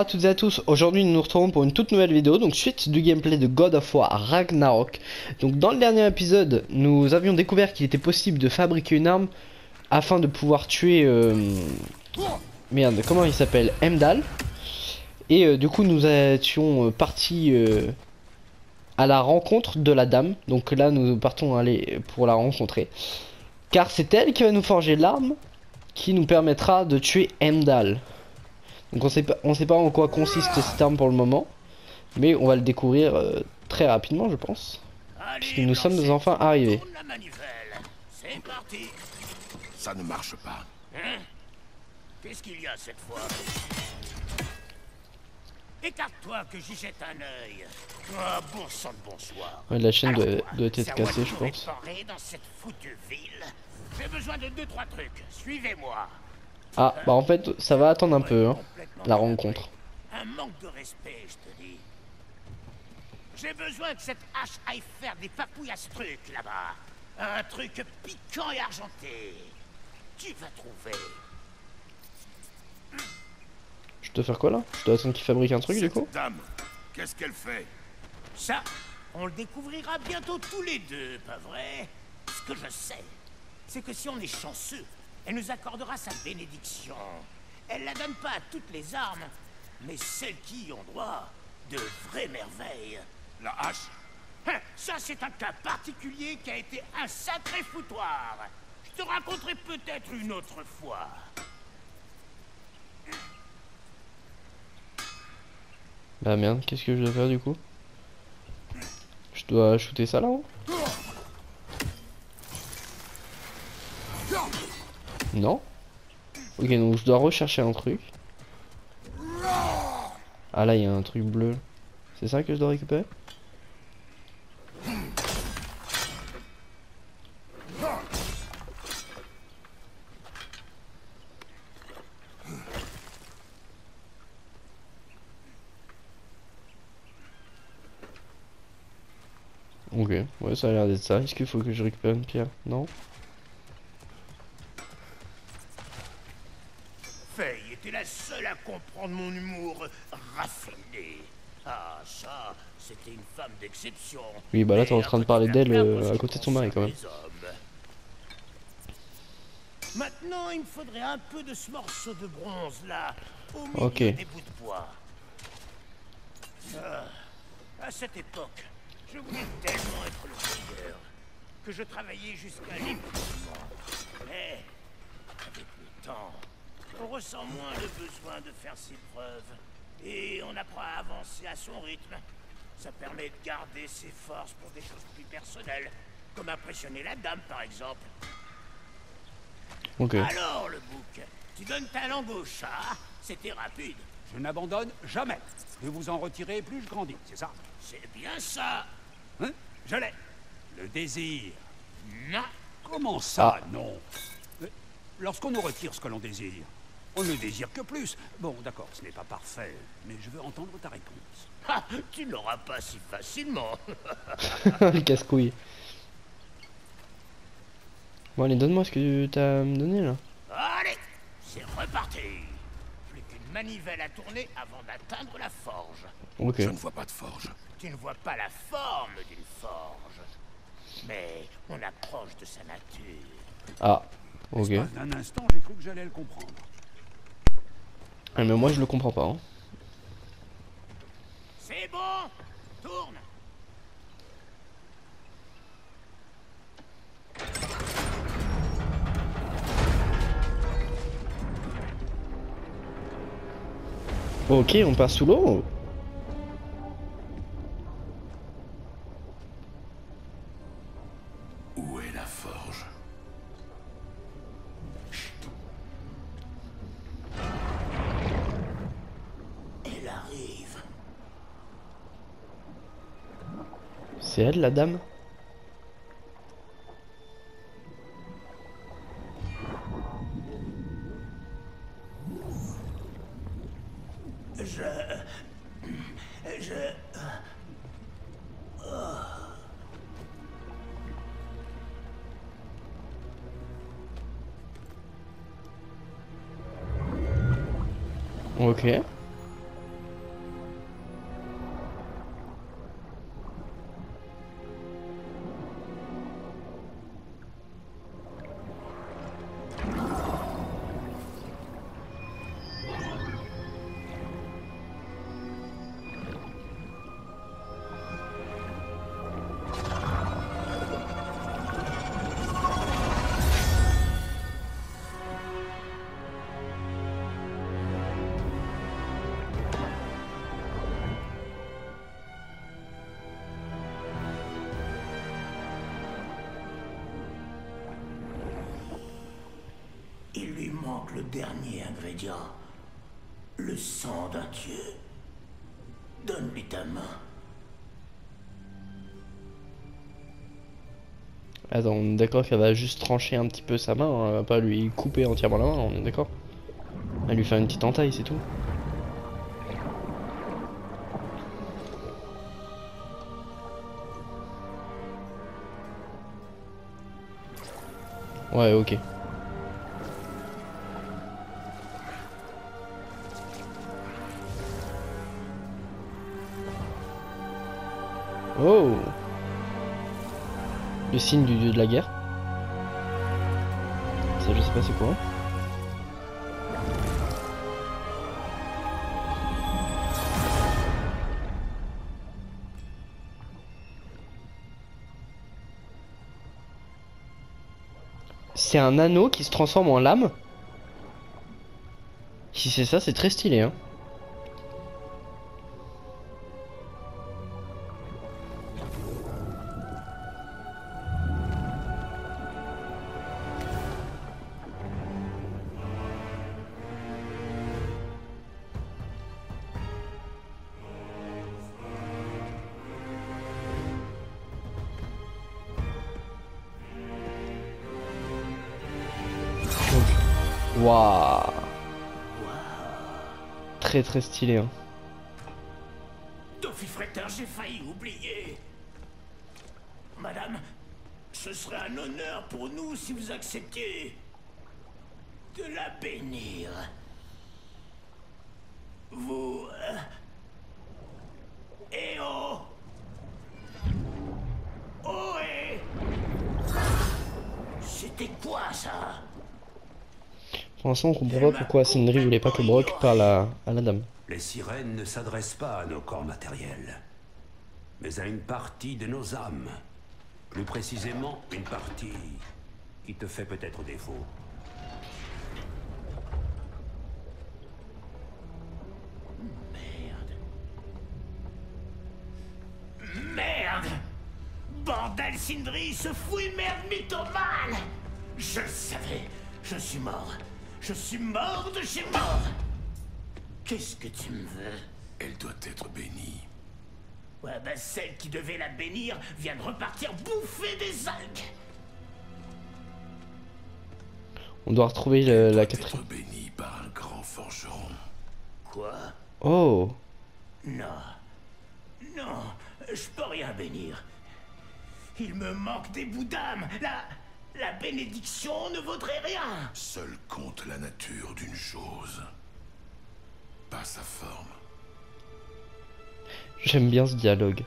à toutes et à tous, aujourd'hui nous nous retrouvons pour une toute nouvelle vidéo, donc suite du gameplay de God of War Ragnarok. Donc dans le dernier épisode, nous avions découvert qu'il était possible de fabriquer une arme afin de pouvoir tuer... Merde, comment il s'appelle? Heimdall. Et du coup nous étions partis à la rencontre de la dame. Donc là nous partons aller pour la rencontrer. Car c'est elle qui va nous forger l'arme qui nous permettra de tuer Heimdall. Donc on sait pas en quoi consiste cette arme pour le moment, mais on va le découvrir très rapidement je pense. Puisque nous sommes enfin arrivés. C'est parti. Ça ne marche pas. Hein? Qu'est-ce qu'il y a cette fois? Écarte-toi que j'y jette un œil. Ah, bon sang de bonsoir. Ouais, la chaîne Alors, doit être cassée je pense. Dans cette foutue ville. J'ai besoin de 2-3 trucs. Suivez-moi. Ah bah en fait ça va attendre un peu hein, la rencontre. Un manque de respect, je te dis. J'ai besoin que cette hache aille faire des papouilles à ce truc là-bas. Un truc piquant et argenté. Tu vas trouver. Je dois faire quoi là? Je dois attendre qu'il fabrique un truc du coup? Dame, qu'est-ce qu'elle fait? Ça, on le découvrira bientôt tous les deux, pas vrai? Ce que je sais, c'est que si on est chanceux, elle nous accordera sa bénédiction. Elle la donne pas à toutes les armes, mais celles qui y ont droit, de vraies merveilles. La hache? Hein, ça, c'est un cas particulier qui a été un sacré foutoir. Je te raconterai peut-être une autre fois. Bah merde, qu'est-ce que je dois faire du coup? Je dois shooter ça là-haut? Non? Ok, donc je dois rechercher un truc. Ah là, il y a un truc bleu. C'est ça que je dois récupérer? Ok, ouais, ça a l'air d'être ça. Est-ce qu'il faut que je récupère une pierre? Non? Faye était la seule à comprendre mon humour raffiné. Ah, ça, c'était une femme d'exception. Oui, bah là, t'es en Mais train de après, parler tu d'elle l'as bien à côté de son mari quand même. les hommes. Maintenant, il me faudrait un peu de ce morceau de bronze là, au milieu Ok. des bouts de bois. À cette époque, je voulais tellement être le meilleur que je travaillais jusqu'à l'épuisement. Mais avec le temps, on ressent moins le besoin de faire ses preuves et on apprend à avancer à son rythme. Ça permet de garder ses forces pour des choses plus personnelles, comme impressionner la dame par exemple. Ok. Alors le bouc, tu donnes ta langue au chat, c'était rapide. Je n'abandonne jamais. Plus vous en retirez, plus je grandis, c'est ça? C'est bien ça. Hein? Je l'ai. Le désir. Non. Comment ça, non? Lorsqu'on nous retire ce que l'on désire, on ne désire que plus. Bon, d'accord, ce n'est pas parfait, mais je veux entendre ta réponse. Ah, tu n'auras pas si facilement. Le casse-couille. Bon, allez, donne-moi ce que t'as à me donner là. Allez, c'est reparti. Plus qu'une manivelle à tourner avant d'atteindre la forge. Ok. Je ne vois pas de forge. Tu ne vois pas la forme d'une forge, mais on approche de sa nature. Ah, ok. L'espace d'un instant, j'ai cru que j'allais le comprendre. Ah, mais moi je le comprends pas. Hein. C'est bon, tourne. Ok, on passe sous l'eau. Où est la forge? Elle arrive. C'est elle la dame? Ok. manque le dernier ingrédient. Le sang d'un dieu. Donne-lui ta main. Attends, on est d'accord qu'elle va juste trancher un petit peu sa main, hein, elle va pas lui couper entièrement la main, on est d'accord? Elle va lui faire une petite entaille, c'est tout. Ouais, ok. Oh! Le signe du dieu de la guerre. Ça, je sais pas c'est quoi. C'est un anneau qui se transforme en lame. Si c'est ça, c'est très stylé, hein. Waouh. Très très stylé, hein. Toffifretter, j'ai failli oublier. Madame, ce serait un honneur pour nous si vous acceptiez de la bénir. Vous... Eh oh! Oh eh! C'était quoi ça? Pour l'instant, on comprend pas pourquoi Sindri voulait pas que Brok parle à la dame. Les sirènes ne s'adressent pas à nos corps matériels, mais à une partie de nos âmes. Plus précisément, une partie qui te fait peut-être défaut. Merde! Bordel, Sindri, ce fouille merde mythomane! Je le savais, je suis mort. Je suis mort de chez mort. Qu'est-ce que tu me veux? Elle doit être bénie. Ouais, bah celle qui devait la bénir vient de repartir bouffer des algues. On doit retrouver Elle la doit quatrième. être bénie par un grand forgeron. Quoi? Oh! Non. Non, je peux rien bénir. Il me manque des bouts d'âme. La bénédiction ne vaudrait rien. Seul compte la nature d'une chose. Pas sa forme. J'aime bien ce dialogue.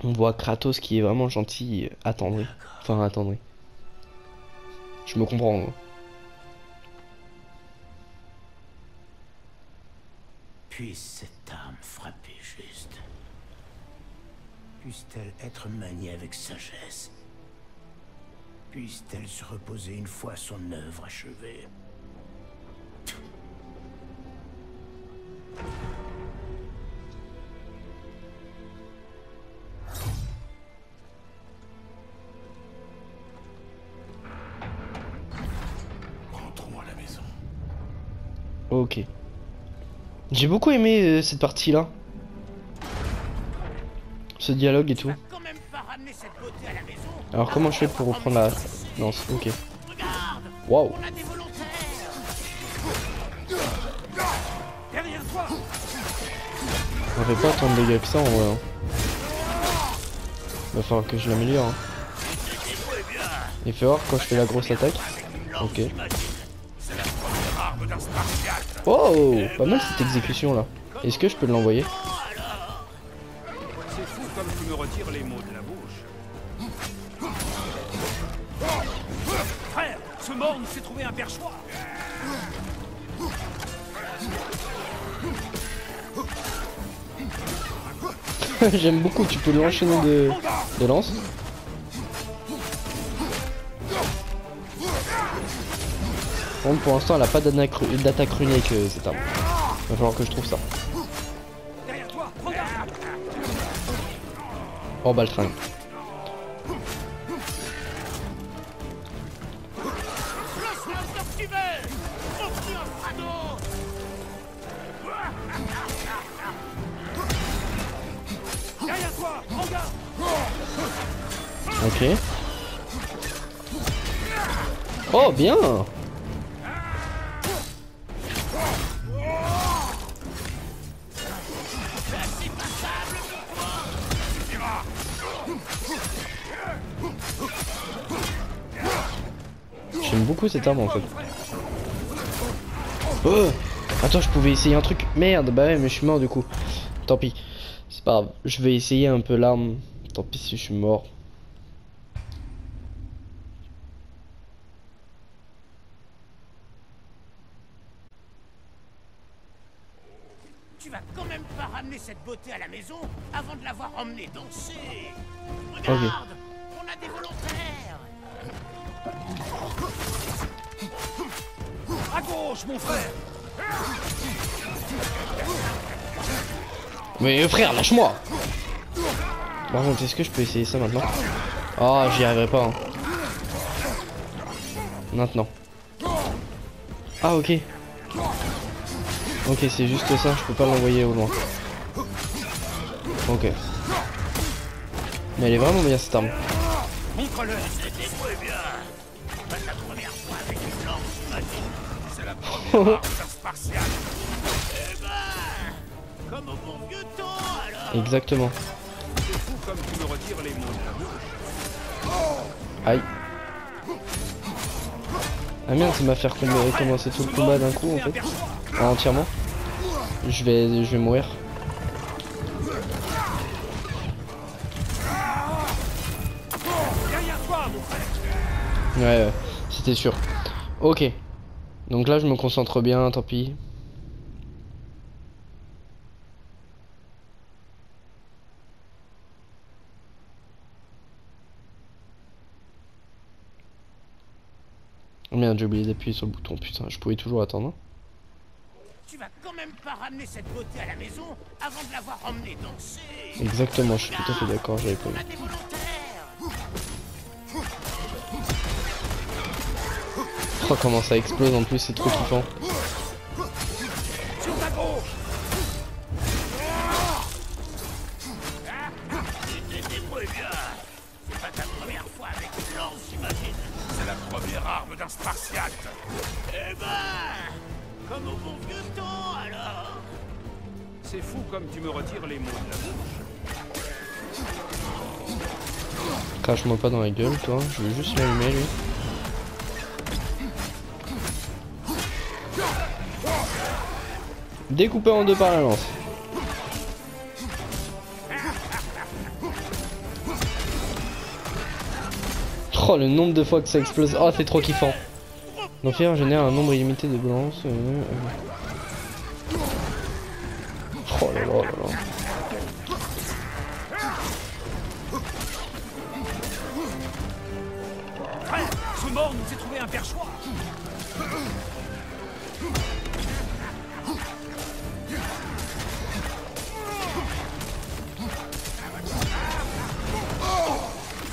On voit Kratos qui est vraiment gentil, attendri. Enfin, attendri. Je me comprends. Hein. Puisse cette âme frapper juste. Puisse-t-elle être maniée avec sagesse. Puisse-t-elle se reposer une fois son œuvre achevée. Rentrons à la maison. Ok. J'ai beaucoup aimé cette partie-là. Ce dialogue et tout. Tu vas quand même pas ramener cette beauté à la maison. Alors comment je fais pour reprendre la lance? Ok. Regarde, Waouh. on a des volontaires. Derrière toi! On fait pas tant de dégâts que ça en vrai. Hein. Va falloir que je l'améliore. Hein. Et fais voir quand je fais la grosse attaque. Ok. Oh, pas mal cette exécution là. Est-ce que je peux l'envoyer? C'est fou comme tu me retires les mots de la bouche. Frère, ce monde s'est trouvé un perchoir. J'aime beaucoup, tu peux l'enchaîner de lance. Bon, pour l'instant elle a pas d'attaque runique cette arme. Va falloir que je trouve ça. Derrière toi, regarde. Oh Baltringue. Ok. Oh bien. J'aime beaucoup cette arme en fait. Oh, attends, je pouvais essayer un truc. Merde, bah ouais, mais je suis mort du coup. Tant pis. C'est pas grave. Je vais essayer un peu l'arme. Tant pis si je suis mort. Tu vas quand même pas ramener cette beauté à la maison avant de l'avoir emmenée danser. Regarde, on a des volontaires. À gauche, mon frère. Mais frère, lâche-moi. Par contre, est-ce que je peux essayer ça maintenant? Oh, j'y arriverai pas. Hein. Maintenant. Ah, ok. Ok, c'est juste ça, je peux pas l'envoyer au loin. Ok. Mais elle est vraiment bien cette arme. Montre-le. C'était bien. Pas ta première fois avec une lance, j'imagine. C'est la première arme d'un spartiate. Eh ben, comme au bon vieux temps, alors. Exactement. C'est fou comme tu me retires les mots de la bouche. Aïe. Ah merde, ça m'a fait commencer tout le combat d'un coup en fait. Ah, entièrement. Je vais mourir. Derrière toi, mon frère. Ouais, c'était sûr. Ok. Donc là, je me concentre bien, tant pis. Oh merde, j'ai oublié d'appuyer sur le bouton, putain, je pouvais toujours attendre. Tu vas quand même pas ramener cette beauté à la maison avant de l'avoir emmenée danser. Exactement, je suis tout à fait d'accord, j'avais pas On vu. a des volontaires. Oh, comment ça explose en plus, c'est trop kiffant. Sur ta gauche. Tu te débrouilles bien. C'est pas ta première fois avec une lance, j'imagine. C'est la première arme d'un spartiate. Eh ben, comme au bon vieux temps, alors. C'est fou comme tu me retires les mots de la bouche. Crache-moi pas dans la gueule, toi, je veux juste l'allumer lui. Découpé en deux par la lance. Oh, le nombre de fois que ça explose. Oh, c'est trop kiffant. L'enfer génère un nombre illimité de balances. Oh là là là là. Frère, ce mort nous a trouvé un perchoir.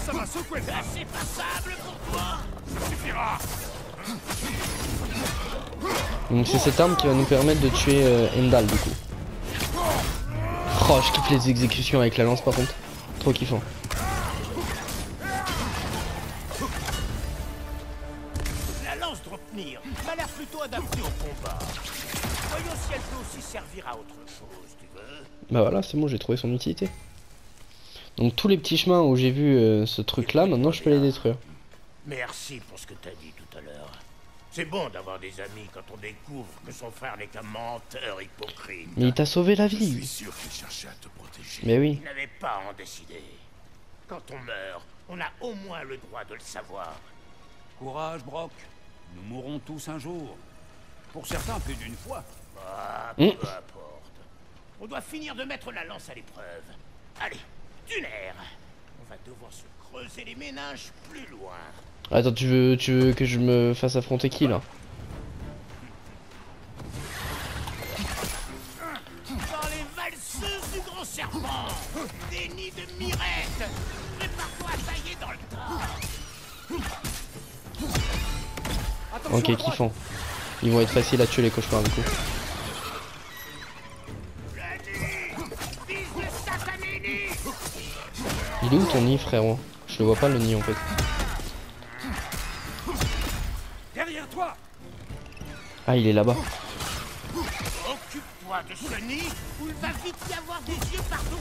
Ça va secouer ça. C'est passable pour toi. Ça suffira. Donc c'est cette arme qui va nous permettre de tuer Endal du coup. Oh, je kiffe les exécutions avec la lance par contre. Trop kiffant. La lance Dropnir m'a l'air plutôt adaptée au combat. Voyons si elle peut aussi servir à autre chose, tu veux. Bah voilà, c'est bon, j'ai trouvé son utilité. Donc tous les petits chemins où j'ai vu ce truc là, maintenant je peux les détruire. Merci pour ce que t'as dit tout à l'heure. C'est bon d'avoir des amis quand on découvre que son frère n'est qu'un menteur hypocrite. Mais il t'a sauvé la Je suis vie. sûr qu'il cherchait à te protéger. Mais oui. Il n'avait pas à en décider. Quand on meurt, on a au moins le droit de le savoir. Courage, Brock. Nous mourrons tous un jour. Pour certains, plus d'une fois. Ah, peu importe. On doit finir de mettre la lance à l'épreuve. Allez, d'une air. On va devoir se creuser les méninges plus loin. Attends, tu veux que je me fasse affronter qui là? Dans les valseuses du grand serpent, des nids de mirettes. Prépare-toi à tailler dans le tas. Ok, kiffant. Ils vont être faciles à tuer les cauchemars du coup. Vise le satané. Il est où ton nid frérot? Je je le vois pas le nid en fait. Derrière toi. Ah, il est là-bas. Occupe-toi de ce nid ou il va vite y avoir des yeux partout.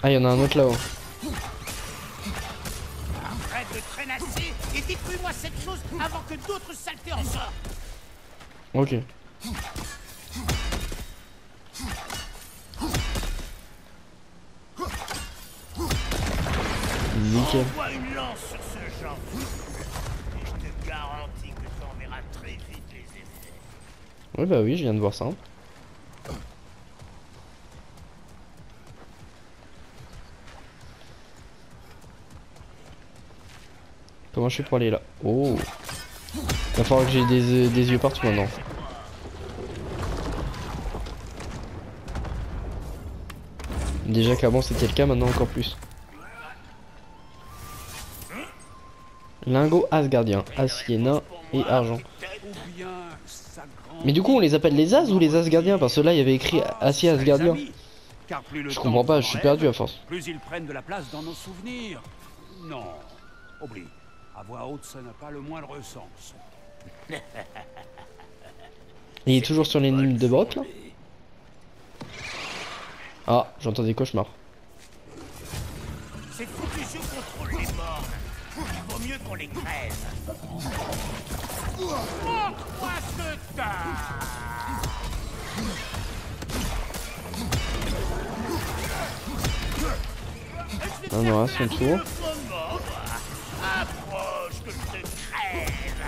Ah, il y en a un autre là-haut. Arrête de traînasser et détruis-moi cette chose avant que d'autres saletés en sortent. Ok. Nickel. Envoie une lance sur ce genre. Et je te garantis que tu en verras très vite les effets. Ouais, bah oui, je viens de voir ça. Comment je fais pour aller là? Oh. Il va falloir que j'ai des yeux partout maintenant. Déjà qu'avant c'était le cas, maintenant encore plus. Lingot asgardien, acier nain et argent. Ou bien sa grande... Mais du coup on les appelle les as ou les asgardiens? Parce que là il y avait écrit acier asgardien. Car plus le Je temps comprends pas, qu'on je suis rêve, perdu à force. Plus ils prennent de la place dans nos souvenirs. Non, oublie. À voix haute, ça n'a pas le moindre sens. Il est toujours sur l'énigme de Brock là? Ah, j'entends des cauchemars. Ces foutus yeux contrôlent les morts. Il vaut mieux qu'on les crève. Montre-moi ce que t'as. Non, non, à son tour. Approche que je te crève.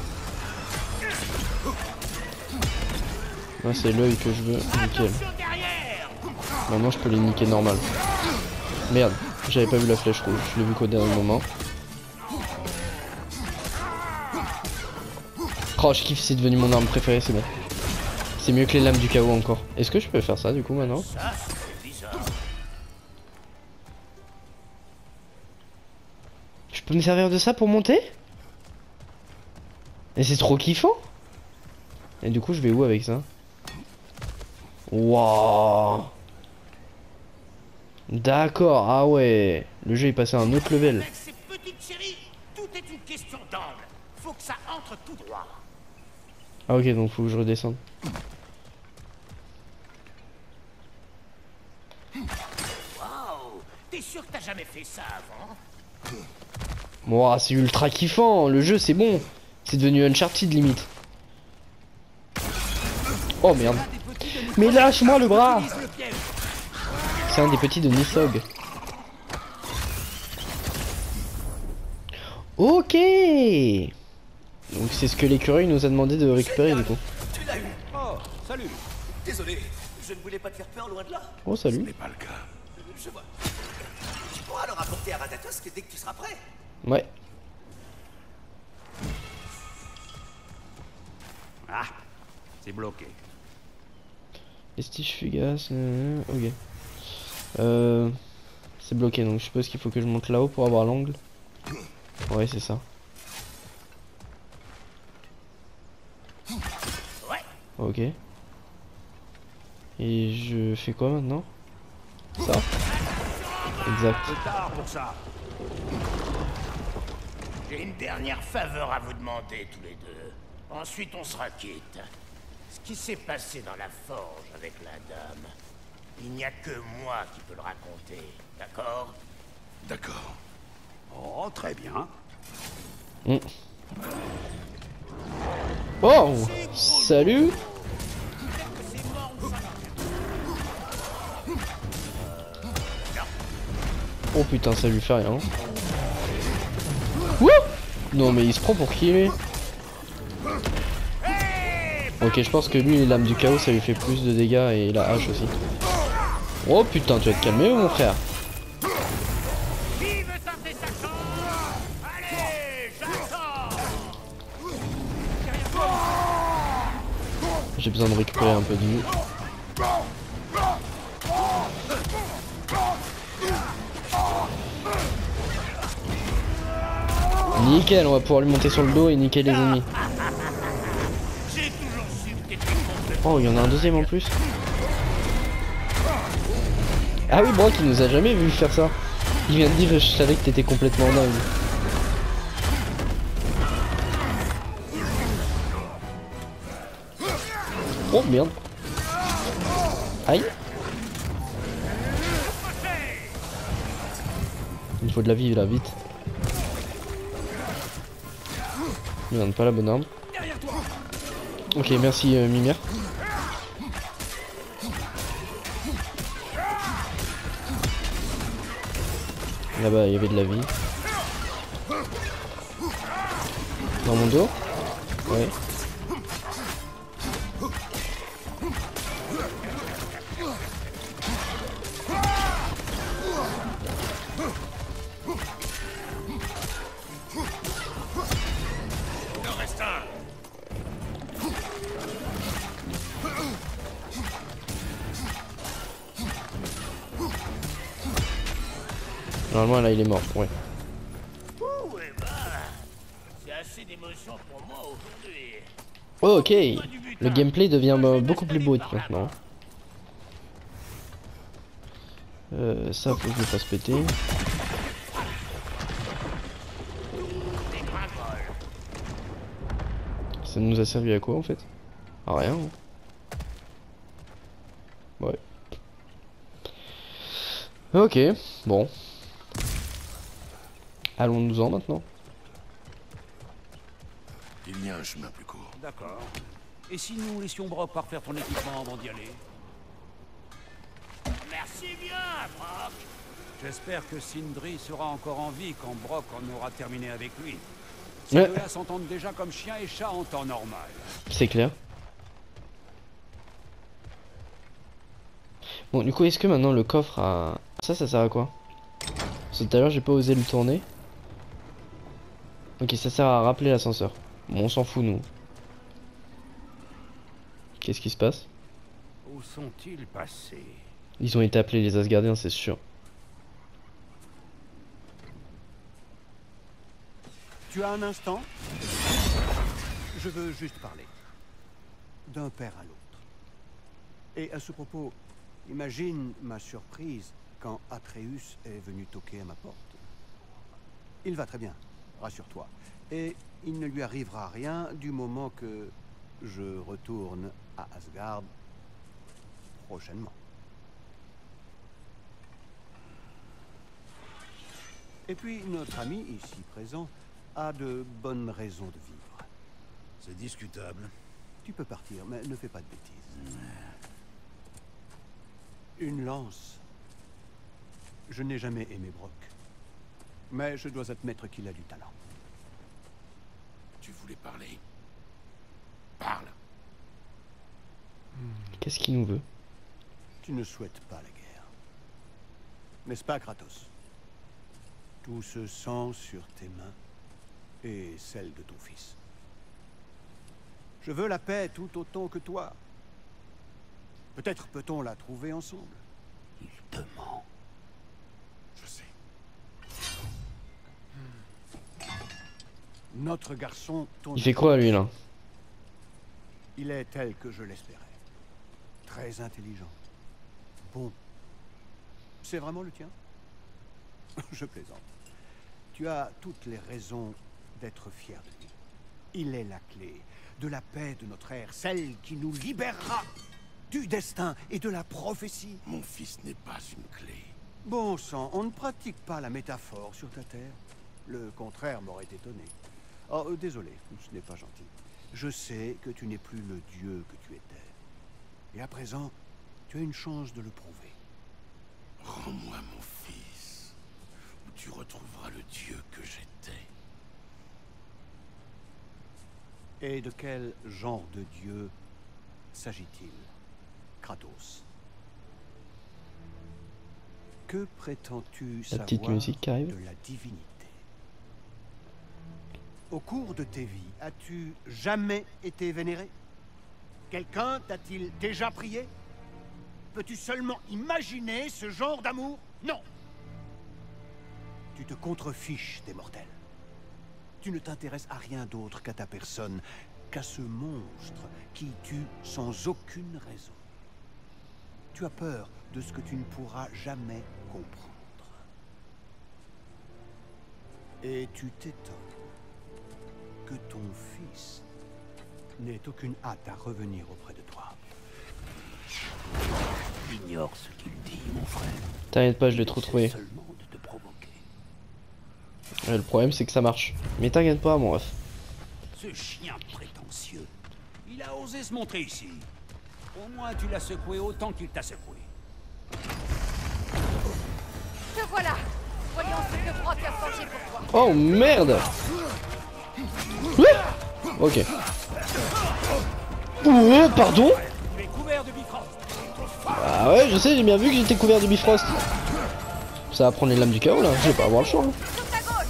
Là c'est l'œil que je veux, nickel. Attention derrière. Maintenant je peux les niquer normal. Merde, j'avais pas vu la flèche rouge, je l'ai vu qu'au dernier moment. Oh, je kiffe, c'est devenu mon arme préférée, c'est bon. C'est mieux que les lames du chaos encore. Est-ce que je peux faire ça du coup maintenant? Ça, c'est bizarre. Je peux me servir de ça pour monter? Et c'est trop kiffant. Et du coup je vais où avec ça? Waouh. D'accord, ah ouais. Le jeu est passé à un autre level. Avec ces petites chéries, tout est une question d'angle. Faut que ça entre tout droit. Ah ok, donc faut que je redescende. Waouh, t'es sûr que t'as jamais fait ça avant? Wow, c'est ultra kiffant, le jeu c'est bon. C'est devenu Uncharted limite. Oh merde. Mais lâche-moi le bras. C'est un des petits de Nissog. Ok. Donc c'est ce que l'écureuil nous a demandé de récupérer du coup. Tu l'as eu. Oh, salut. Désolé, je ne voulais pas te faire peur loin de là. Oh Ce salut. n'est pas le cas. Je vois. Tu pourras le rapporter à Ratatosk dès que tu seras prêt. Ouais. Ah, c'est bloqué. Vestige fugace. Ok. C'est bloqué donc je suppose qu'il faut que je monte là-haut pour avoir l'angle. Ouais c'est ça. Ouais. Ok. Et je fais quoi maintenant? Ça? Exact. C'est tard pour ça. J'ai une dernière faveur à vous demander tous les deux. Ensuite on sera quitte. Ce qui s'est passé dans la forge avec la dame, il n'y a que moi qui peux le raconter, d'accord? D'accord. Oh, très bien. Mm. Oh! Salut! Oh putain, ça lui fait rien. Wouh! Non mais il se prend pour qui lui? Ok, je pense que lui, les lames du chaos, ça lui fait plus de dégâts et la hache aussi. Oh putain, tu vas te calmer mon frère. Qui veut tenter sa chance? Allez, j'attends. J'ai besoin de récupérer un peu de vie. Nickel, on va pouvoir lui monter sur le dos et niquer les ennemis. J'ai toujours su que t'étais Oh, il y en a un deuxième en plus. Ah oui, Brock, il nous a jamais vu faire ça. Il vient de dire, je savais que t'étais complètement dingue. Oh merde. Aïe. Il faut de la vie là, vite. Merde, pas la bonne arme. Ok, merci Mimir. Là-bas, il y avait de la vie. Dans mon dos? Ouais. Normalement là il est mort, ouais. Ouh, eh ben, c'est assez d'émotion pour moi aujourd'hui. Oh, ok, le gameplay devient beaucoup plus beau maintenant. Ça faut que je le fasse péter. Ça nous a servi à quoi en fait? À rien. Ouais. Ok, bon. Allons-nous-en maintenant. Il y a un chemin plus court. D'accord. Et si nous laissions Brock parfaire ton équipement avant d'y aller? Merci bien, Brock. J'espère que Sindri sera encore en vie quand Brock en aura terminé avec lui. Ces Ouais. deux-là s'entendent déjà comme chien et chat en temps normal. C'est clair. Bon, du coup, est-ce que maintenant le coffre a... Ça sert à quoi? Parce que tout à l'heure, j'ai pas osé le tourner. Ok, ça sert à rappeler l'ascenseur. Bon, on s'en fout, nous. Qu'est-ce qui se passe? Où sont-ils passés? Ils ont été appelés les Asgardiens, c'est sûr. Tu as un instant? Je veux juste parler. D'un père à l'autre. Et à ce propos, imagine ma surprise quand Atreus est venu toquer à ma porte. Il va très bien, rassure-toi. Et il ne lui arrivera rien du moment que je retourne à Asgard prochainement. Et puis notre ami ici présent a de bonnes raisons de vivre. C'est discutable. Tu peux partir, mais ne fais pas de bêtises. Une lance. Je n'ai jamais aimé Brock. Mais je dois admettre qu'il a du talent. Tu voulais parler. Parle. Qu'est-ce qu'il nous veut? Tu ne souhaites pas la guerre. N'est-ce pas, Kratos? Tout ce sang sur tes mains et celle de ton fils. Je veux la paix tout autant que toi. Peut-être peut-on la trouver ensemble. Il te ment. Je sais. Notre garçon, ton Il fait quoi lui là? il est tel que je l'espérais. Très intelligent. Bon. C'est vraiment le tien? Je plaisante. Tu as toutes les raisons d'être fier de lui. Il est la clé de la paix de notre ère, celle qui nous libérera du destin et de la prophétie. Mon fils n'est pas une clé. Bon sang, on ne pratique pas la métaphore sur ta terre. Le contraire m'aurait étonné. Oh, désolé, ce n'est pas gentil. Je sais que tu n'es plus le dieu que tu étais. Et à présent, tu as une chance de le prouver. Rends-moi mon fils, ou tu retrouveras le dieu que j'étais. Et de quel genre de dieu s'agit-il, Kratos? Que prétends-tu La savoir petite musique qui arrive. de la divinité? Au cours de tes vies, as-tu jamais été vénéré? Quelqu'un t'a-t-il déjà prié? Peux-tu seulement imaginer ce genre d'amour? Non! Tu te contrefiches des mortels. Tu ne t'intéresses à rien d'autre qu'à ta personne qu'à ce monstre qui tue sans aucune raison. Tu as peur de ce que tu ne pourras jamais comprendre. Et tu t'étonnes que ton fils n'ait aucune hâte à revenir auprès de toi. Ignore ce qu'il dit, mon frère. T'inquiète pas, je l'ai trop trouvé. Seulement de te provoquer. Le problème c'est que ça marche. Mais t'inquiète pas mon ref. Ce chien prétentieux, il a osé se montrer ici. Au moins tu l'as secoué autant qu'il t'a secoué. Te voilà. Voyons ce que Brock a forgé pour toi. Oh merde. Ouais. Ok. Oh pardon. Tu es couvert de Bifrost. Ah ouais je sais, j'ai bien vu que j'étais couvert de Bifrost. Ça va prendre les lames du chaos là, je vais pas avoir le choix. Hein. Sur ta gauche.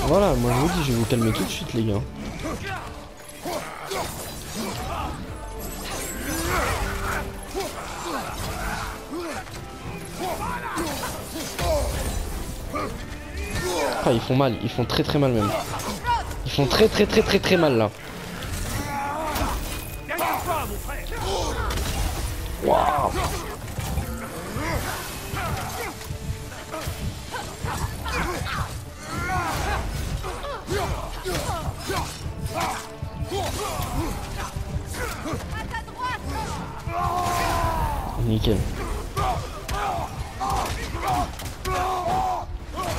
Voilà, moi je vous dis, je vais vous calmer tout de suite les gars. Ah ils font mal, ils font très mal même. Ils font très mal là. Derrière toi, mon frère. Waouh. À ta droite. Nickel.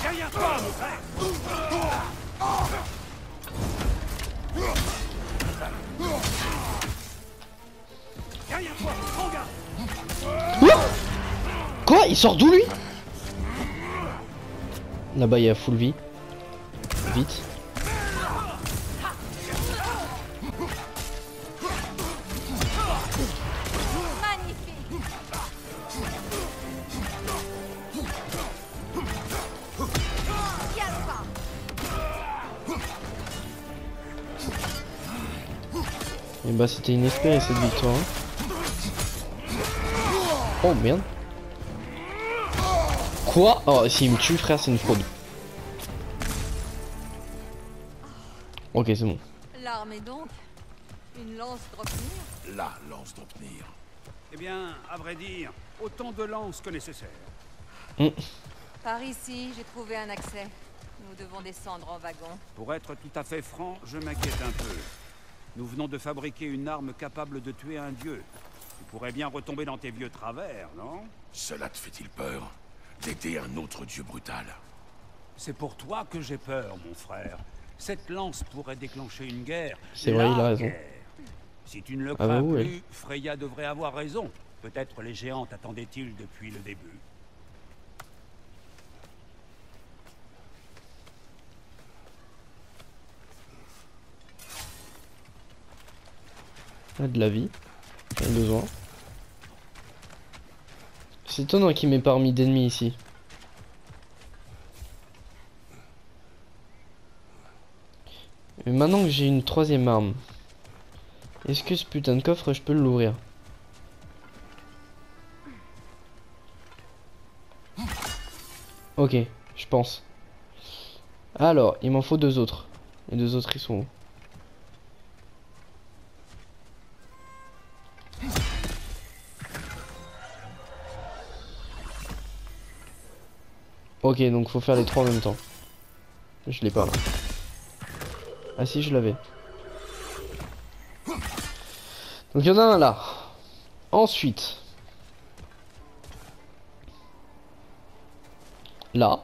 Derrière toi, mon frère. Derrière toi, prends garde. Quoi? Il sort d'où lui? Là-bas il y a full vie. Vite. Magnifique. Calme-toi. Et bah c'était inespéré cette victoire. Oh merde. Quoi? Oh s'il me tue frère c'est une fraude. Ok c'est bon. L'arme est donc une lance Dropnir. La lance d'Opnir. Eh bien, à vrai dire, autant de lances que nécessaire. Par ici, j'ai trouvé un accès. Nous devons descendre en wagon. Pour être tout à fait franc, je m'inquiète un peu. Nous venons de fabriquer une arme capable de tuer un dieu. Tu pourrais bien retomber dans tes vieux travers, non? Cela te fait-il peur d'aider un autre dieu brutal? C'est pour toi que j'ai peur, mon frère. Cette lance pourrait déclencher une guerre. C'est vrai, La il a raison. guerre. Si tu ne le Ah bah crains ouais. plus, Freya devrait avoir raison. Peut-être les géants t'attendaient-ils depuis le début. Ah, de la vie. J'en ai besoin. C'est étonnant qu'il m'ait pas remis d'ennemis ici. Mais maintenant que j'ai une troisième arme, est-ce que ce putain de coffre je peux l'ouvrir? Ok, je pense. Alors, il m'en faut deux autres. Les deux autres ils sont où? Ok, donc faut faire les trois en même temps. Je l'ai pas là. Ah si, je l'avais. Donc il y en a un là. Ensuite. Là.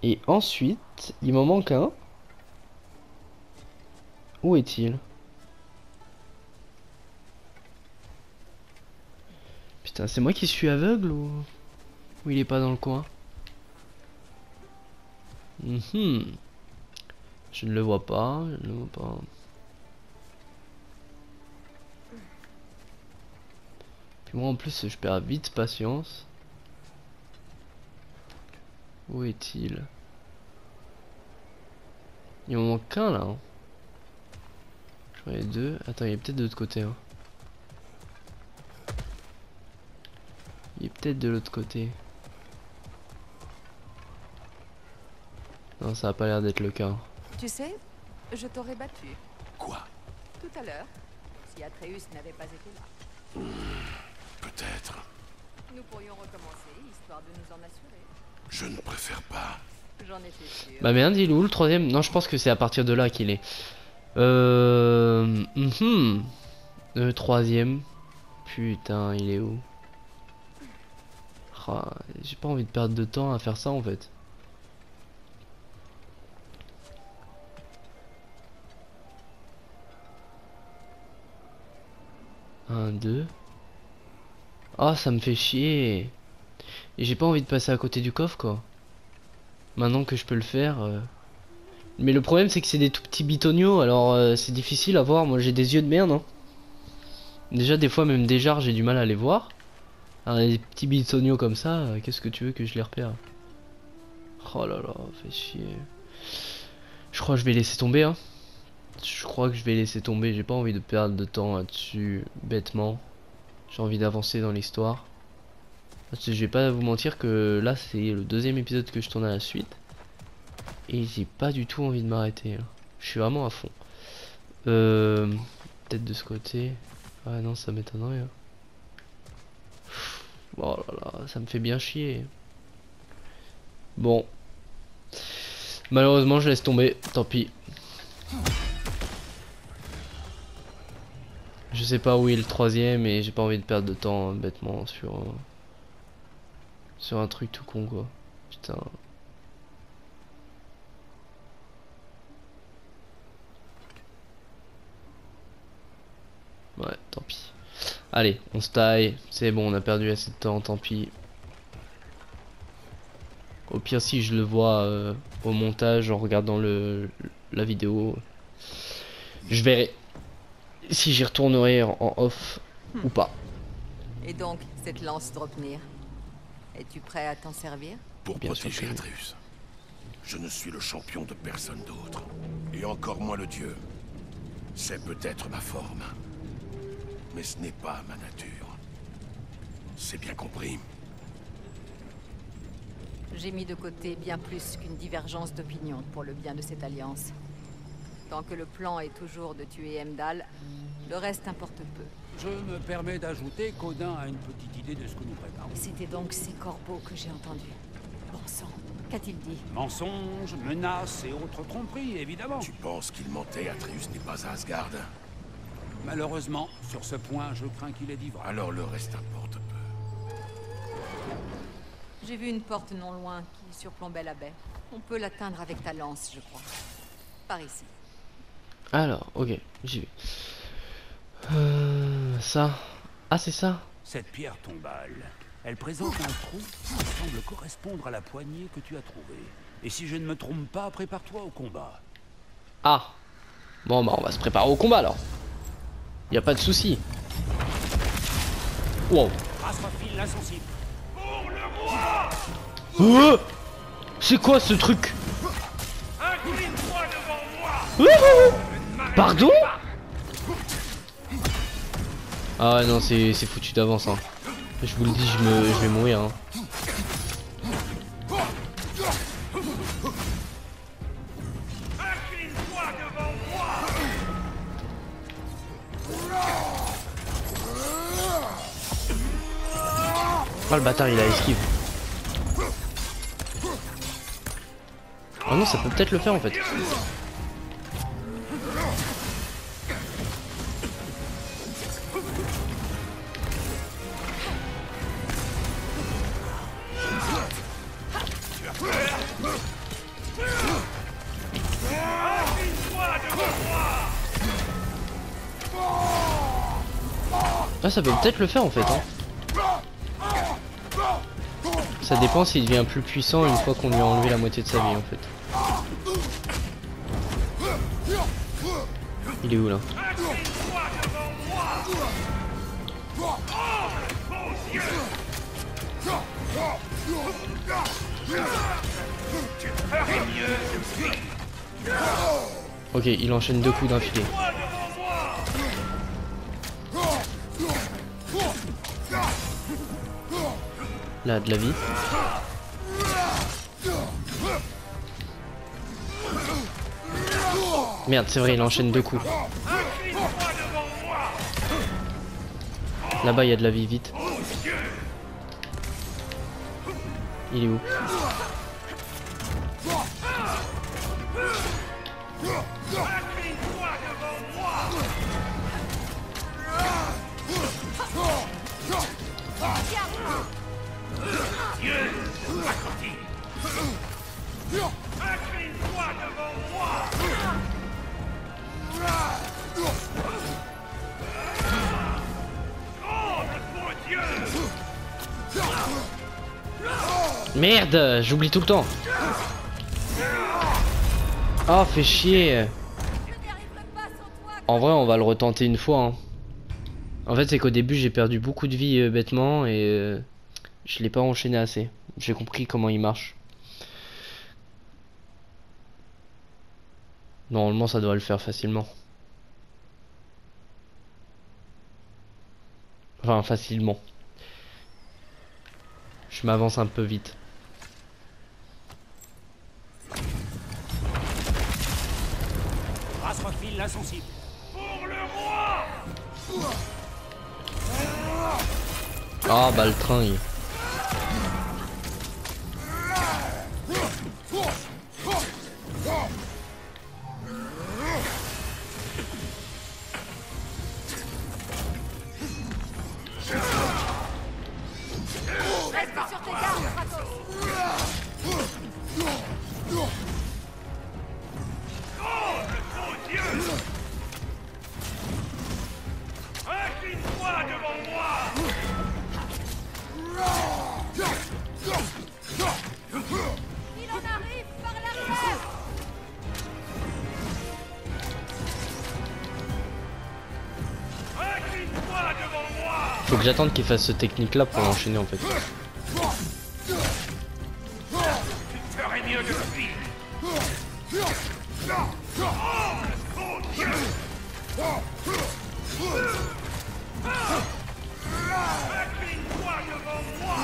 Et ensuite, il m'en manque un. Où est-il? Putain, c'est moi qui suis aveugle ou il est pas dans le coin? Je ne le vois pas, je ne le vois pas. Puis moi en plus je perds vite patience. Où est-il? Il m'en manque qu'un là. Hein. Je voyais deux. Attends, il est peut-être de l'autre côté. Hein. Il est peut-être de l'autre côté. Non, ça a pas l'air d'être le cas. Tu sais, je t'aurais battu. Quoi? Tout à l'heure, si Atreus n'avait pas été là. Peut-être. Nous pourrions recommencer, histoire de nous en assurer. Je ne préfère pas. J'en étais sûre. Bah merde, il est où le troisième? Non, je pense que c'est à partir de là qu'il est. Le troisième. Putain, il est où? Ah, j'ai pas envie de perdre de temps à faire ça en fait. Un, deux. Ah, ça me fait chier. Et j'ai pas envie de passer à côté du coffre quoi. Maintenant que je peux le faire. Mais le problème c'est que c'est des tout petits bitoniaux, alors c'est difficile à voir. Moi j'ai des yeux de merde hein. Déjà des fois même des jarres j'ai du mal à les voir. Alors les petits bitoniaux comme ça, qu'est-ce que tu veux que je les repère? Oh là là, fait chier. Je crois que je vais laisser tomber hein. Je crois que je vais laisser tomber, j'ai pas envie de perdre de temps là-dessus bêtement. J'ai envie d'avancer dans l'histoire. Parce que je vais pas vous mentir que là c'est le deuxième épisode que je tourne à la suite. Et j'ai pas du tout envie de m'arrêter. Je suis vraiment à fond. Peut-être de ce côté. Ah non, ça m'étonnerait. Oh là là, ça me fait bien chier. Bon. Malheureusement, je laisse tomber. Tant pis. Je sais pas où est le troisième et j'ai pas envie de perdre de temps bêtement sur un truc tout con quoi. Putain. Ouais, tant pis. Allez, on se taille. C'est bon, on a perdu assez de temps, tant pis. Au pire, si je le vois au montage en regardant la vidéo, je verrai si j'y retournerai en off ou pas. Et donc, cette lance Dropnir, es-tu prêt à t'en servir? Pour Bien sûr protéger que oui. Atreus. Je ne suis le champion de personne d'autre. Et encore moins le dieu. C'est peut-être ma forme. Mais ce n'est pas ma nature. C'est bien compris. J'ai mis de côté bien plus qu'une divergence d'opinion pour le bien de cette alliance. Tant que le plan est toujours de tuer Heimdall, le reste importe peu. Je me permets d'ajouter qu'Odin a une petite idée de ce que nous préparons. C'était donc ces corbeaux que j'ai entendus. Bon sang, qu'a-t-il dit? Mensonges, menaces et autres tromperies, évidemment. Tu penses qu'il mentait? Atreus n'est pas à Asgard. Malheureusement, sur ce point, je crains qu'il ait dit vrai. Alors le reste importe peu. J'ai vu une porte non loin qui surplombait la baie. On peut l'atteindre avec ta lance, je crois. Par ici. Alors, ok, j'y vais. Ça. Ah, c'est ça. Cette pierre tombale, elle présente un trou qui semble correspondre à la poignée que tu as trouvée. Et si je ne me trompe pas, prépare-toi au combat. Ah. Bon, bah, on va se préparer au combat alors. Y a pas de souci. Wow. Asrafil l'insensible. C'est quoi ce truc? Incline-toi devant moi. Pardon? Ah ouais, non, c'est foutu d'avance hein. Je vous le dis, je vais mourir hein. Incline-toi devant moi. Ah le bâtard il a esquive. Oh non, ça peut peut-être le faire en fait. Ah ça peut peut-être le faire en fait hein. Ça dépend s'il devient plus puissant une fois qu'on lui a enlevé la moitié de sa vie en fait. Il est où là? Ok, il enchaîne 2 coups d'infilé. Là, de la vie. Merde, c'est vrai, il enchaîne 2 coups. Là-bas, il y a de la vie, vite. Il est où? Merde, j'oublie tout le temps. Oh, fait chier. En vrai, on va le retenter une fois. Hein. En fait, c'est qu'au début, j'ai perdu beaucoup de vie bêtement et je l'ai pas enchaîné assez. J'ai compris comment il marche. Normalement, ça doit le faire facilement. Enfin, facilement. Je m'avance un peu vite. Race refile l'insensible. Pour le roi. Ah bah le train il... Reste sur tes gardes, Kratos. Incline-toi devant moi. Il en arrive par l'arrière. Incline-toi devant moi. Faut que j'attende qu'il fasse ce technique là pour l'enchaîner en fait. Tu ferais mieux de fuir. Incline-toi devant moi.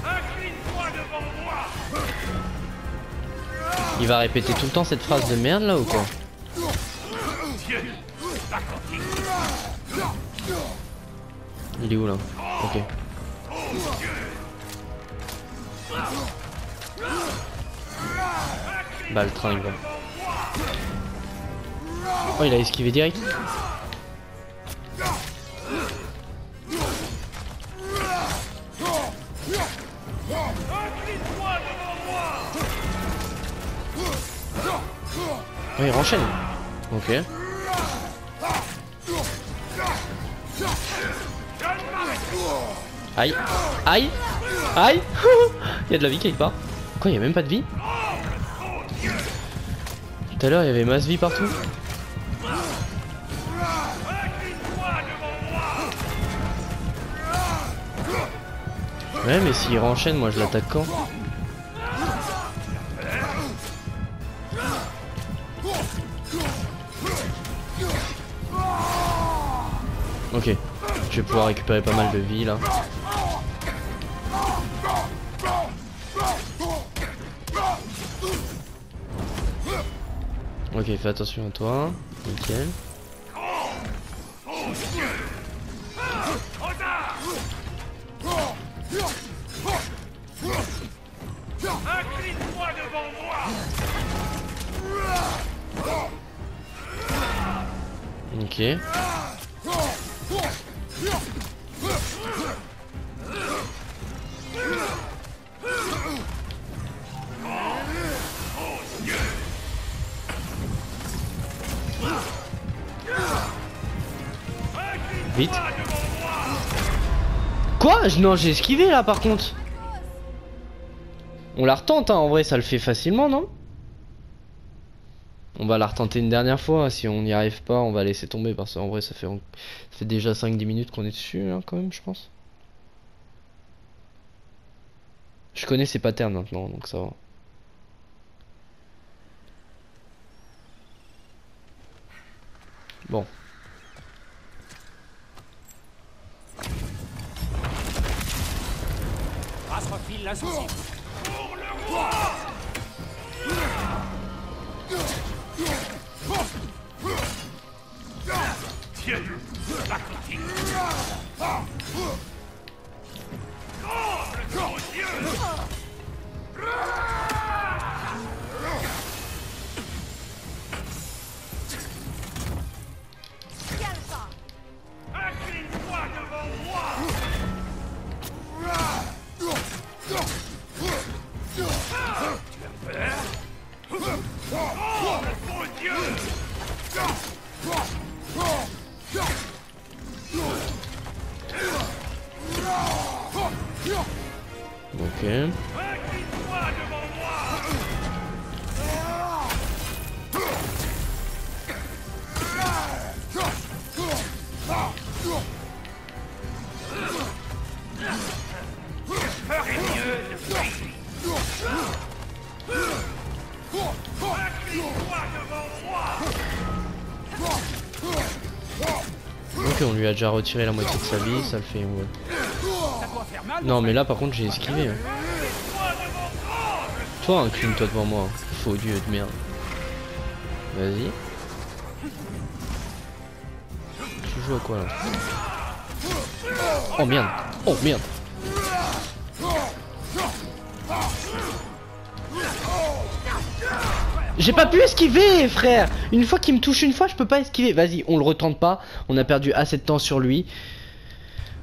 Incline-toi devant moi. Il va répéter tout le temps cette phrase de merde là ou quoi? Dieu, pas continue. Il est où là? Ok. Bah le train il va. Oh il a esquivé direct. Oh il enchaîne. Ok. Aïe. Aïe. Aïe. Il y a de la vie quelque part. Quoi, il y a même pas de vie? Tout à l'heure il y avait masse vie partout. Ouais mais s'il renchaîne moi je l'attaque quand? Ok, je vais pouvoir récupérer pas mal de vie là. Ok, fais attention à toi. Nickel. Incline-toi devant moi. Ok. Vite. Quoi? Non, j'ai esquivé là par contre. On la retente hein, en vrai ça le fait facilement non? On va la retenter une dernière fois, si on n'y arrive pas on va laisser tomber parce qu'en vrai ça fait déjà 5-10 minutes qu'on est dessus hein, quand même je pense. Je connais ses patterns maintenant donc ça va. Bon. File l'insensible. Dieu, la continue. Oh, le grand Dieu. Incline-toi devant moi. Tu as peur? Oh, le bon Dieu. Ok. Incline-toi devant moi. Ferais mieux de fuir. Incline-toi devant moi. Ok, on lui a déjà retiré la moitié de sa vie, ça le fait. Ouais. Ça doit faire mal. Non, mais là par contre, j'ai esquivé. Hein. Toi, incline-toi devant moi. Faux dieu de merde. Vas-y. Tu joues à quoi là? Oh merde! Oh merde! J'ai pas pu esquiver, frère! Une fois qu'il me touche une fois, je peux pas esquiver. Vas-y, on le retente pas. On a perdu assez de temps sur lui.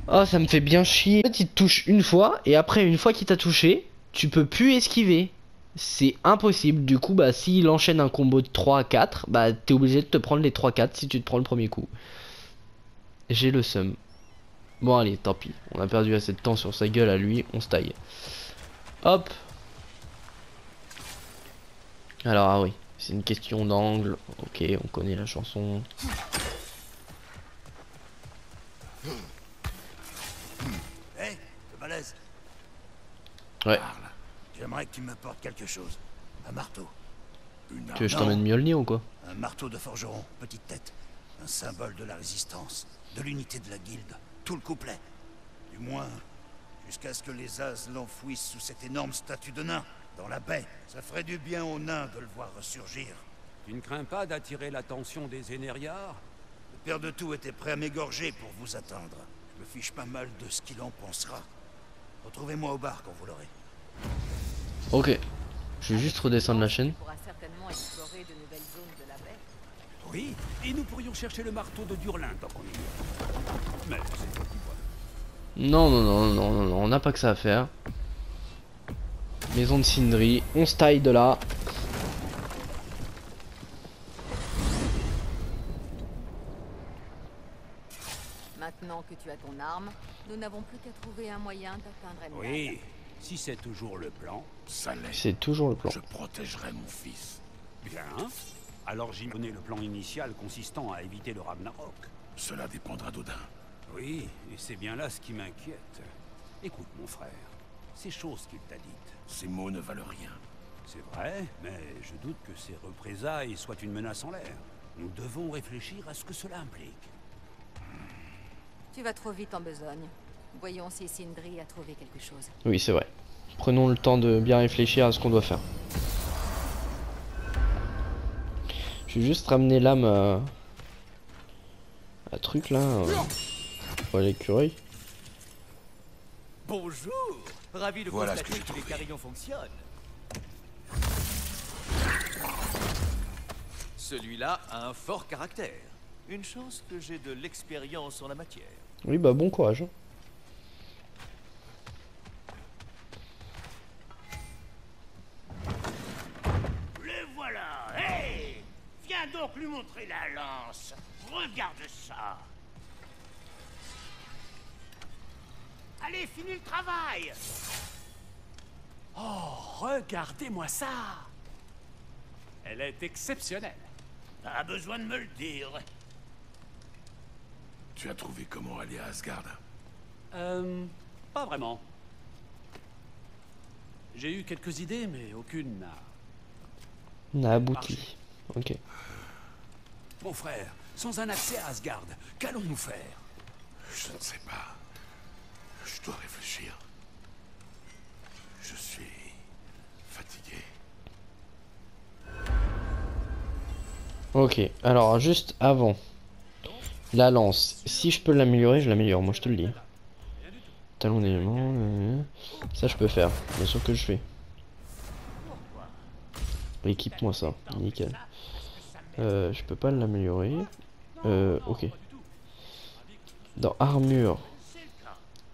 Oh, ça me fait bien chier. En fait, il te touche une fois, et après, une fois qu'il t'a touché, tu peux plus esquiver. C'est impossible. Du coup, bah, s'il enchaîne un combo de 3 à 4, bah, t'es obligé de te prendre les 3-4 si tu te prends le premier coup. J'ai le seum. Bon, allez, tant pis. On a perdu assez de temps sur sa gueule à lui. On se taille. Hop. Alors, ah oui. C'est une question d'angle. Ok, on connaît la chanson. Hé, le malaise. Ouais. Parle. J'aimerais que tu m'apportes quelque chose. Un marteau. Une Tu veux arme. que je t'emmène Mjolnir ou quoi? Un marteau de forgeron, petite tête. Un symbole de la résistance, de l'unité de la guilde. Tout le couplet. Du moins, jusqu'à ce que les As l'enfouissent sous cette énorme statue de nain, dans la baie. Ça ferait du bien aux nains de le voir ressurgir. Tu ne crains pas d'attirer l'attention des Énériards? Le père de tout était prêt à m'égorger pour vous attendre. Je me fiche pas mal de ce qu'il en pensera. Retrouvez-moi au bar quand vous l'aurez. Ok. Je vais juste redescendre la chaîne. On pourra certainement explorer de nouvelles zones de la baie. Oui, et nous pourrions chercher le marteau de Durlin tant qu'on y est. Mais c'est toi qui vois. Non, non, non, non, non, non, on n'a pas que ça à faire. Maison de Sindri, on se taille de là. Maintenant que tu as ton arme, nous n'avons plus qu'à trouver un moyen d'atteindre Heimdall. Oui, si c'est toujours le plan. Ça l'est. C'est toujours le plan. Je protégerai mon fils. Bien. Alors j'imaginais le plan initial consistant à éviter le Ragnarok. Cela dépendra d'Odin. Oui, et c'est bien là ce qui m'inquiète. Écoute, mon frère, ces choses qu'il t'a dites, Ces mots ne valent rien. c'est vrai, mais je doute que ces représailles soient une menace en l'air. Nous devons réfléchir à ce que cela implique. Tu vas trop vite en besogne. Voyons si Sindri a trouvé quelque chose. Oui, c'est vrai. Prenons le temps de bien réfléchir à ce qu'on doit faire. Je vais juste ramener l'âme à truc là. Pour l'écureuil. Bonjour. Ravi de Voilà ce constater que j'ai que les trouvé. carillons fonctionnent. Celui-là a un fort caractère. Une chance que j'ai de l'expérience en la matière. Oui, bah bon courage. Le voilà. Hé, viens donc lui montrer la lance. Regarde ça. Allez, finis le travail. Oh, regardez-moi ça! Elle est exceptionnelle. Pas besoin de me le dire. Tu as trouvé comment aller à Asgard? Pas vraiment. J'ai eu quelques idées, mais aucune n'a... On a abouti. Ok. Mon frère, sans un accès à Asgard, qu'allons-nous faire? Je ne sais pas. Je dois réfléchir. Ok, alors juste avant. La lance. Si je peux l'améliorer, je l'améliore, moi je te le dis. Talon d'élément. Ça je peux faire, bien sûr que je fais. Équipe-moi ça, nickel. Je peux pas l'améliorer. Ok. Dans armure.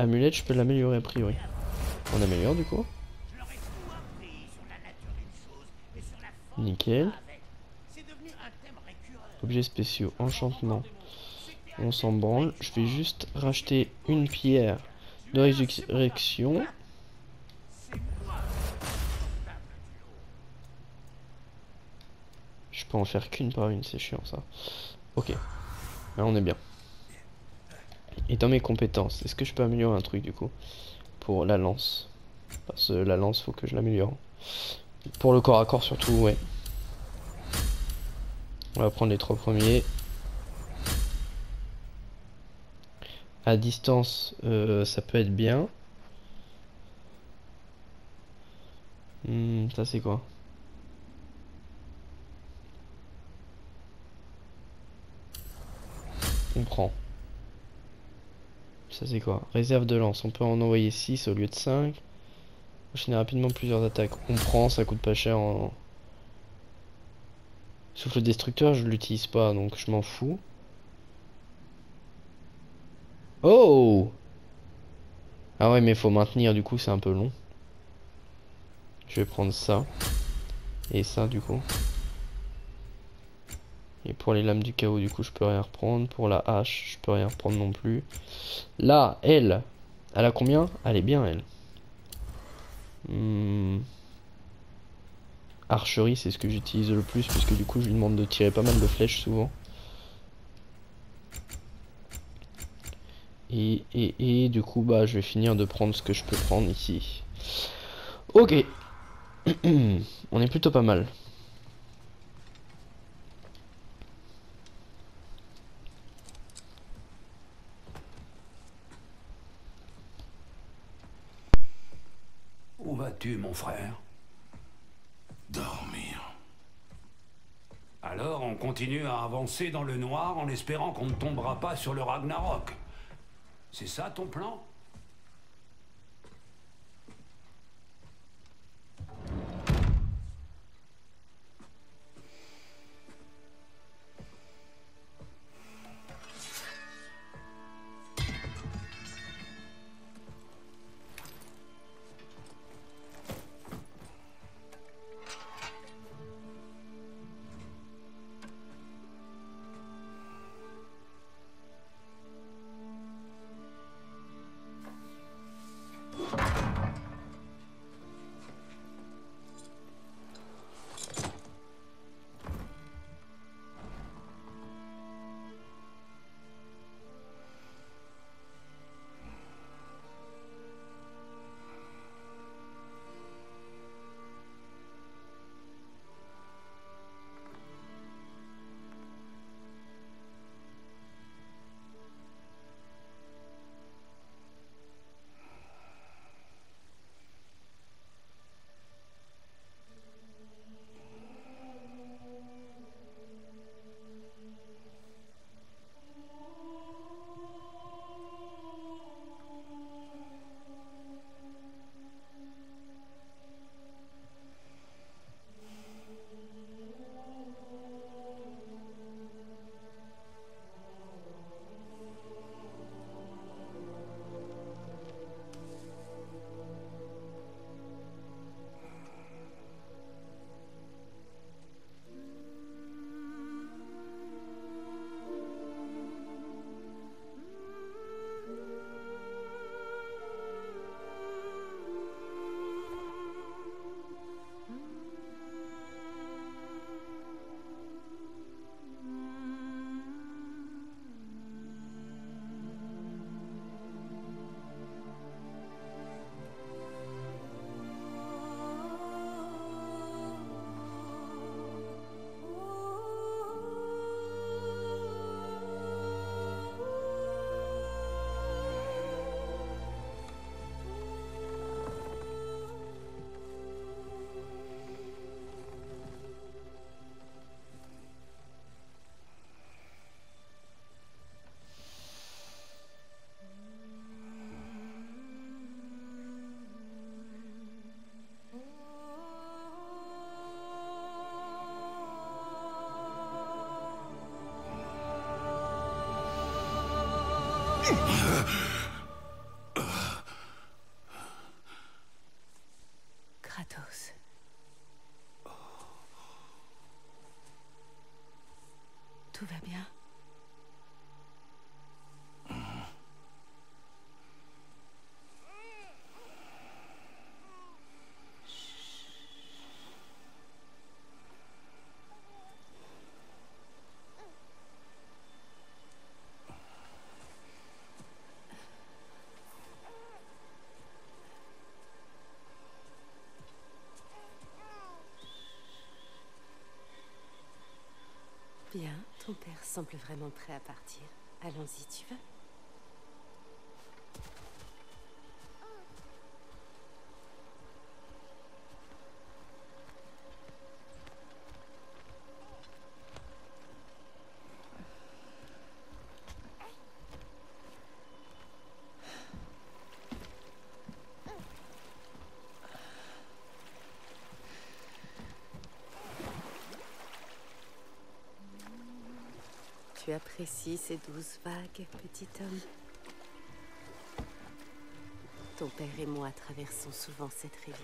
Amulette, je peux l'améliorer a priori. On améliore du coup. Nickel. Objets spéciaux, enchantement. On s'en branle. Je vais juste racheter une pierre de résurrection. Je peux en faire qu'une par une, c'est chiant ça. Ok. Là on est bien. Et dans mes compétences, est-ce que je peux améliorer un truc du coup? Pour la lance. Parce que la lance, faut que je l'améliore. Pour le corps à corps surtout, ouais. On va prendre les 3 premiers. À distance, ça peut être bien. Ça c'est quoi? On prend. Ça c'est quoi? Réserve de lance. On peut en envoyer 6 au lieu de 5. Enchaîner rapidement plusieurs attaques. On prend, ça coûte pas cher en... Souffle destructeur, je l'utilise pas, donc je m'en fous. Oh! Ah ouais, mais faut maintenir, du coup c'est un peu long. Je vais prendre ça. Et ça du coup. Et pour les lames du chaos, du coup je peux rien reprendre. Pour la hache, je peux rien reprendre non plus. Là, elle a combien? Elle est bien, elle. Archerie, c'est ce que j'utilise le plus, puisque du coup je lui demande de tirer pas mal de flèches souvent. Et du coup, bah je vais finir de prendre ce que je peux prendre ici. Ok. On est plutôt pas mal. Où vas-tu, mon frère? Dormir. Alors on continue à avancer dans le noir en espérant qu'on ne tombera pas sur le Ragnarok. C'est ça ton plan? Kratos. Tout va bien? Bien, ton père semble vraiment prêt à partir. Allons-y, tu veux? Tu apprécies ces douces vagues, petit homme? Ton père et moi traversons souvent cette rivière.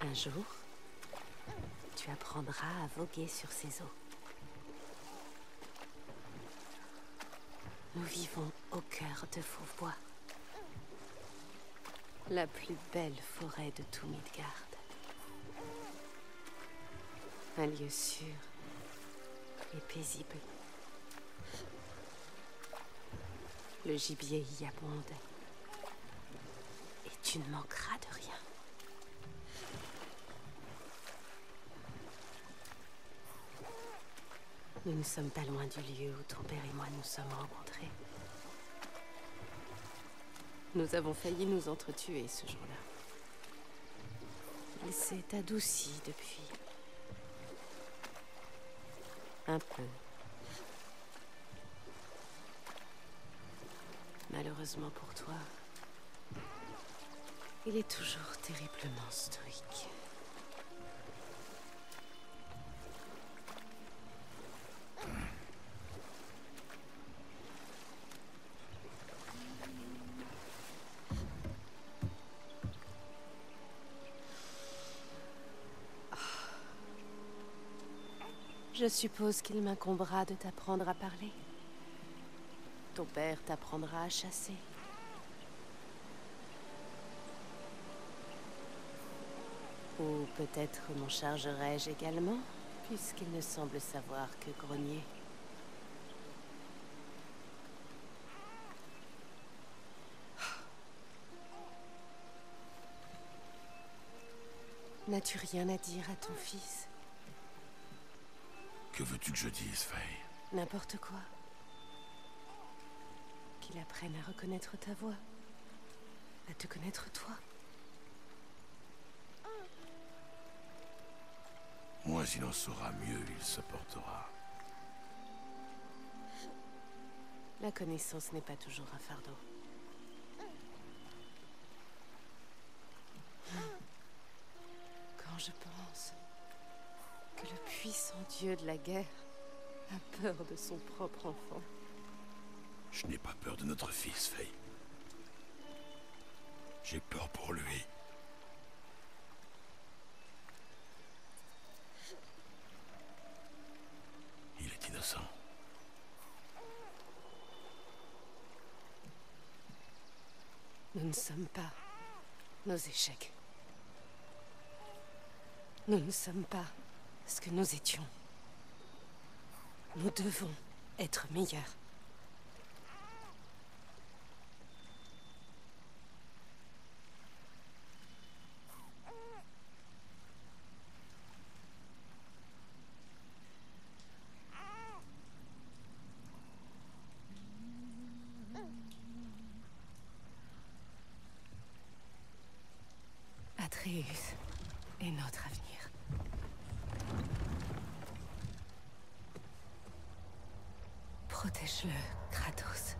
Un jour, tu apprendras à voguer sur ces eaux. Nous vivons au cœur de Fauvebois, la plus belle forêt de tout Midgard. Un lieu sûr et paisible. Le gibier y abonde. Et tu ne manqueras de rien. Nous ne sommes pas loin du lieu où ton père et moi nous sommes rencontrés. Nous avons failli nous entretuer ce jour-là. Il s'est adouci depuis. Un peu. Malheureusement pour toi, il est toujours terriblement stoïque. Je suppose qu'il m'incombera de t'apprendre à parler. Ton père t'apprendra à chasser. Ou peut-être m'en chargerai-je également, puisqu'il ne semble savoir que grogner. N'as-tu rien à dire à ton fils? Que veux-tu que je dise, Faye? N'importe quoi. Qu'il apprenne à reconnaître ta voix. À te connaître toi. Moins il en saura, mieux il se portera. La connaissance n'est pas toujours un fardeau. Quand je pense que le puissant dieu de la guerre a peur de son propre enfant. Je n'ai pas peur de notre fils, Faye. J'ai peur pour lui. Il est innocent. Nous ne sommes pas nos échecs. Nous ne sommes pas ce que nous étions. Nous devons être meilleurs. Atreus est notre avenir. Protège-le, Kratos.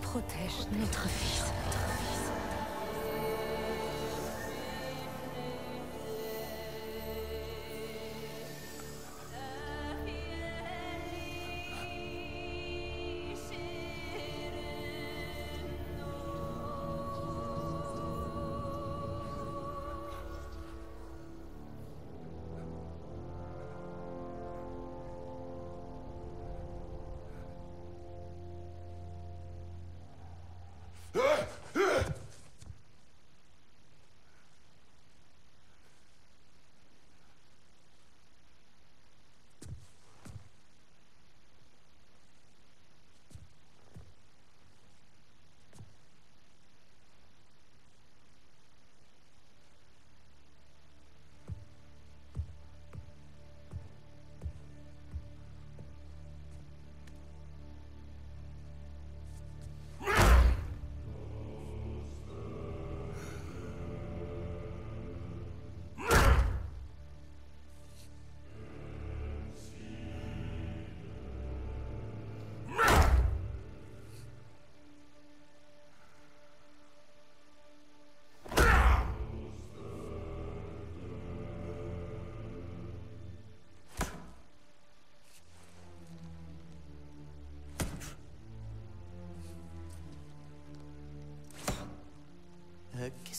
Protège notre fils.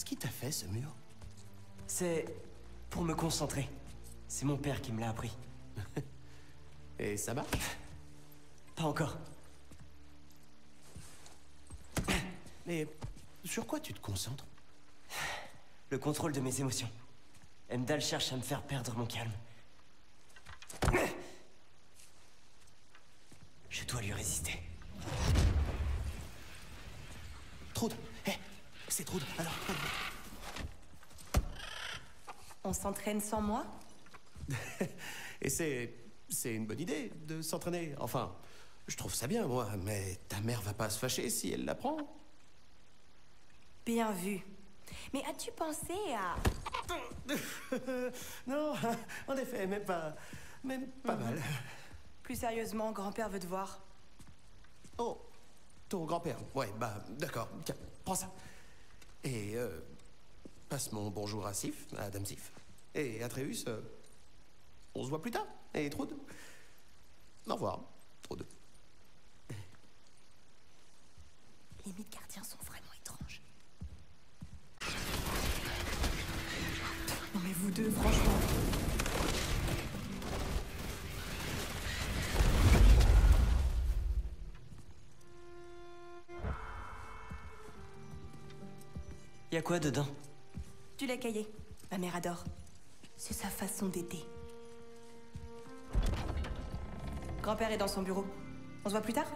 Qu'est-ce qui t'a fait, ce mur? C'est pour me concentrer. C'est mon père qui me l'a appris. Et ça marche? Pas encore. Mais sur quoi tu te concentres? Le contrôle de mes émotions. Heimdall cherche à me faire perdre mon calme. Je dois lui résister. Trude, hé, c'est Trude, alors. On s'entraîne sans moi? Et c'est une bonne idée de s'entraîner. Enfin, je trouve ça bien, moi, mais ta mère va pas se fâcher si elle l'apprend. Bien vu. Mais as-tu pensé à... Non, en effet, même pas mal. Plus sérieusement, grand-père veut te voir. Oh, ton grand-père. Ouais, bah, d'accord. Tiens, prends ça. Et, passe mon bonjour à Sif, à Dame Sif. Et Atreus, on se voit plus tard. Et Trude. Au revoir, Trude. Les Midgardiens sont vraiment étranges. Non mais vous deux, franchement... Y a quoi dedans? Du lait caillé. Ma mère adore. C'est sa façon d'aider. Grand-père est dans son bureau. On se voit plus tard?